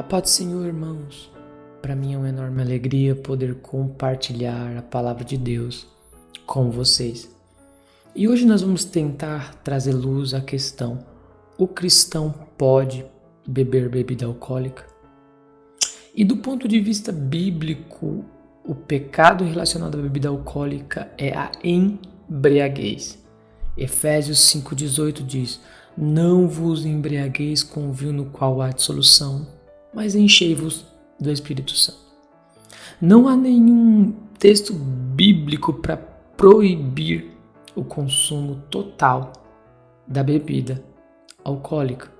Paz do Senhor, irmãos. Para mim é uma enorme alegria poder compartilhar a palavra de Deus com vocês. E hoje nós vamos tentar trazer luz à questão: o cristão pode beber bebida alcoólica? E do ponto de vista bíblico, o pecado relacionado à bebida alcoólica é a embriaguez. Efésios 5,18 diz: não vos embriagueis com o vinho no qual há dissolução, mas enchei-vos do Espírito Santo. Não há nenhum texto bíblico para proibir o consumo total da bebida alcoólica.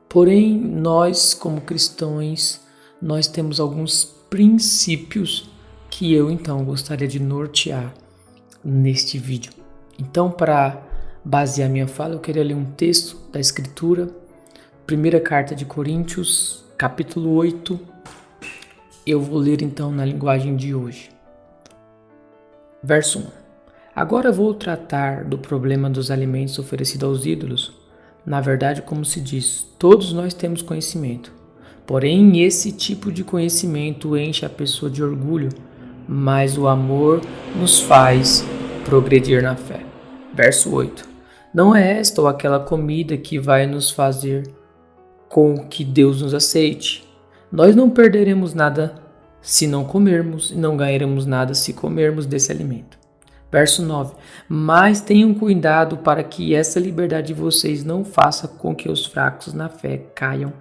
Porém, nós, como cristãos, nós temos alguns princípios que eu, então, gostaria de nortear neste vídeo. Então, para basear minha fala, eu queria ler um texto da Escritura, primeira carta de Coríntios, capítulo 8, eu vou ler então na linguagem de hoje. Verso 1. Agora vou tratar do problema dos alimentos oferecidos aos ídolos. Na verdade, como se diz, todos nós temos conhecimento. Porém, esse tipo de conhecimento enche a pessoa de orgulho, mas o amor nos faz progredir na fé. Verso 8. Não é esta ou aquela comida que vai nos fazer com que Deus nos aceite. Nós não perderemos nada se não comermos e não ganharemos nada se comermos desse alimento. Verso 9. Mas tenham cuidado para que essa liberdade de vocês não faça com que os fracos na fé caiam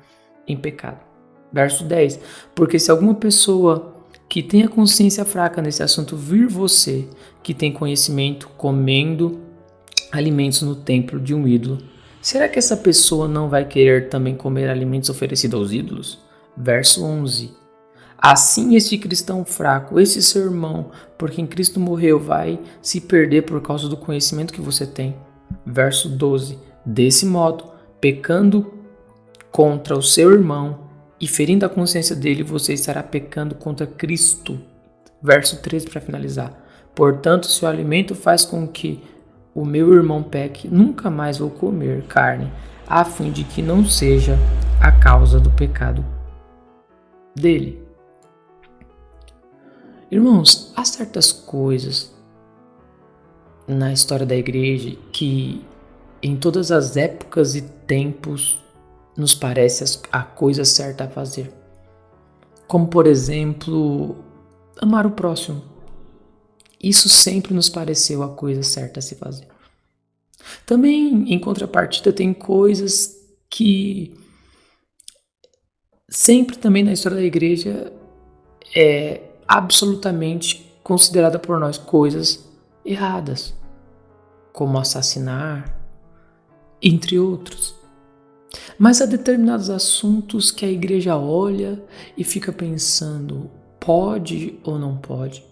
em pecado. Verso 10. Porque se alguma pessoa que tenha consciência fraca nesse assunto vir você, que tem conhecimento, comendo alimentos no templo de um ídolo, será que essa pessoa não vai querer também comer alimentos oferecidos aos ídolos? Verso 11. Assim este cristão fraco, esse seu irmão, por quem Cristo morreu, vai se perder por causa do conhecimento que você tem. Verso 12. Desse modo, pecando contra o seu irmão e ferindo a consciência dele, você estará pecando contra Cristo. Verso 13 para finalizar. Portanto, se o alimento faz com que o meu irmão peque, nunca mais vou comer carne, a fim de que não seja a causa do pecado dele. Irmãos, há certas coisas na história da igreja que em todas as épocas e tempos nos parece a coisa certa a fazer. Como, por exemplo, amar o próximo. Isso sempre nos pareceu a coisa certa a se fazer. Também, em contrapartida, tem coisas que sempre também na história da igreja é absolutamente considerada por nós coisas erradas, como assassinar, entre outros. Mas há determinados assuntos que a igreja olha e fica pensando, pode ou não pode?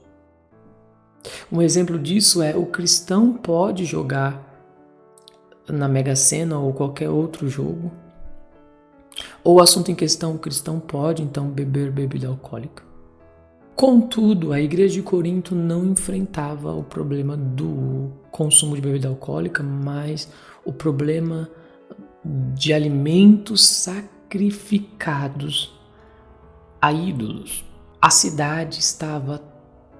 Um exemplo disso é o cristão pode jogar na Mega Sena ou qualquer outro jogo? Ou o assunto em questão, o cristão pode então beber bebida alcoólica? Contudo, a igreja de Corinto não enfrentava o problema do consumo de bebida alcoólica, mas o problema de alimentos sacrificados a ídolos. A cidade estava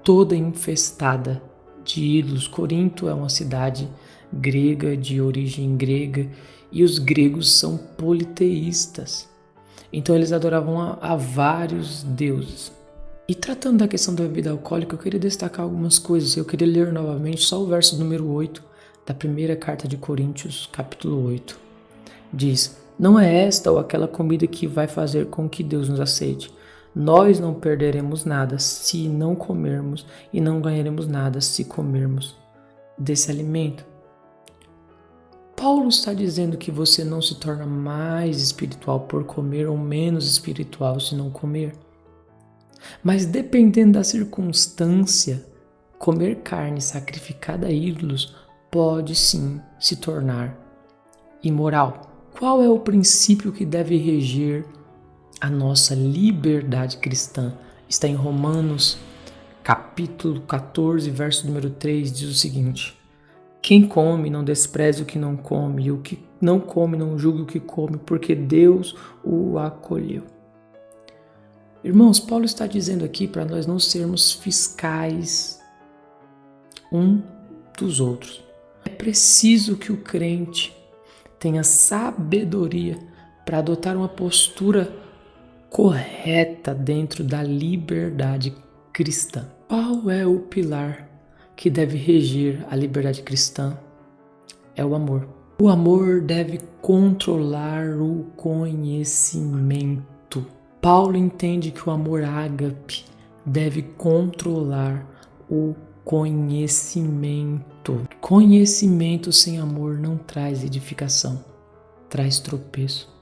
toda infestada de ídolos. Corinto é uma cidade grega, de origem grega, e os gregos são politeístas. Então eles adoravam a vários deuses. E tratando da questão da bebida alcoólica, eu queria destacar algumas coisas. Eu queria ler novamente só o verso número 8 da primeira carta de Coríntios, capítulo 8. Diz: não é esta ou aquela comida que vai fazer com que Deus nos aceite. Nós não perderemos nada se não comermos e não ganharemos nada se comermos desse alimento. Paulo está dizendo que você não se torna mais espiritual por comer ou menos espiritual se não comer. Mas dependendo da circunstância, comer carne sacrificada a ídolos pode sim se tornar imoral. Qual é o princípio que deve reger a nossa liberdade cristã? Está em Romanos, capítulo 14, verso número 3, diz o seguinte: quem come não despreze o que não come, e o que não come não julgue o que come, porque Deus o acolheu. Irmãos, Paulo está dizendo aqui para nós não sermos fiscais um dos outros. É preciso que o crente tenha sabedoria para adotar uma postura correta dentro da liberdade cristã. Qual é o pilar que deve reger a liberdade cristã? É o amor. O amor deve controlar o conhecimento. Paulo entende que o amor ágape deve controlar o conhecimento. Conhecimento sem amor não traz edificação, traz tropeço.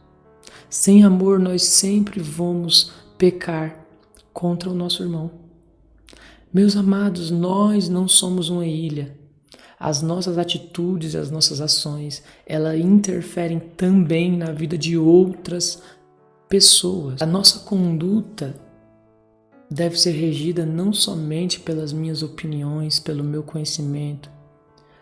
Sem amor nós sempre vamos pecar contra o nosso irmão. Meus amados, nós não somos uma ilha. As nossas atitudes e as nossas ações, elas interferem também na vida de outras pessoas. A nossa conduta deve ser regida não somente pelas minhas opiniões, pelo meu conhecimento,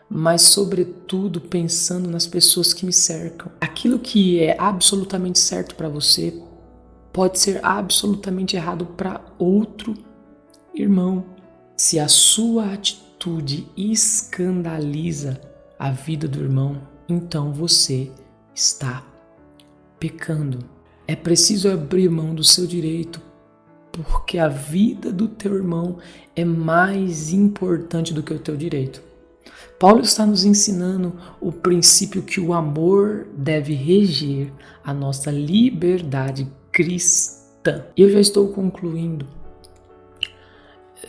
mas sobretudo pensando nas pessoas que me cercam. Aquilo que é absolutamente certo para você pode ser absolutamente errado para outro irmão. Se a sua atitude escandaliza a vida do irmão, então você está pecando. É preciso abrir mão do seu direito, porque a vida do teu irmão é mais importante do que o teu direito. Paulo está nos ensinando o princípio que o amor deve reger a nossa liberdade cristã. E eu já estou concluindo.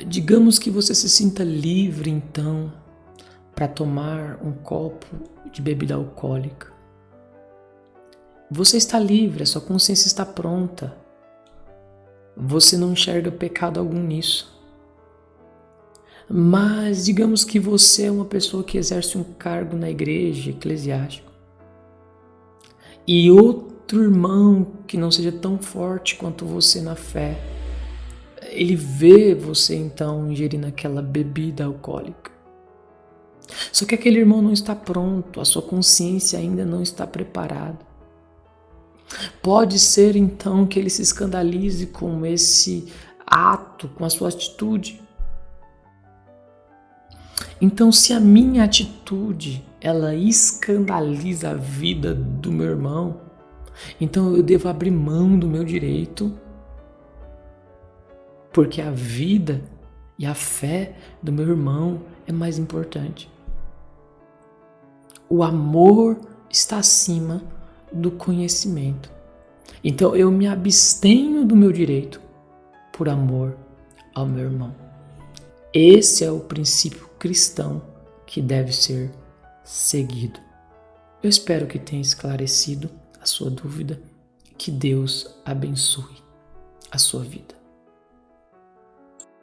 Digamos que você se sinta livre, então, para tomar um copo de bebida alcoólica. Você está livre, a sua consciência está pronta. Você não enxerga pecado algum nisso. Mas digamos que você é uma pessoa que exerce um cargo na igreja, eclesiástico. E outro irmão que não seja tão forte quanto você na fé, ele vê você então ingerindo aquela bebida alcoólica. Só que aquele irmão não está pronto, a sua consciência ainda não está preparada. Pode ser então que ele se escandalize com esse ato, com a sua atitude. Então, se a minha atitude ela escandaliza a vida do meu irmão, então eu devo abrir mão do meu direito, porque a vida e a fé do meu irmão é mais importante. O amor está acima do conhecimento. Então eu me abstenho do meu direito por amor ao meu irmão. Esse é o princípio cristão que deve ser seguido. Eu espero que tenha esclarecido a sua dúvida. Que Deus abençoe a sua vida.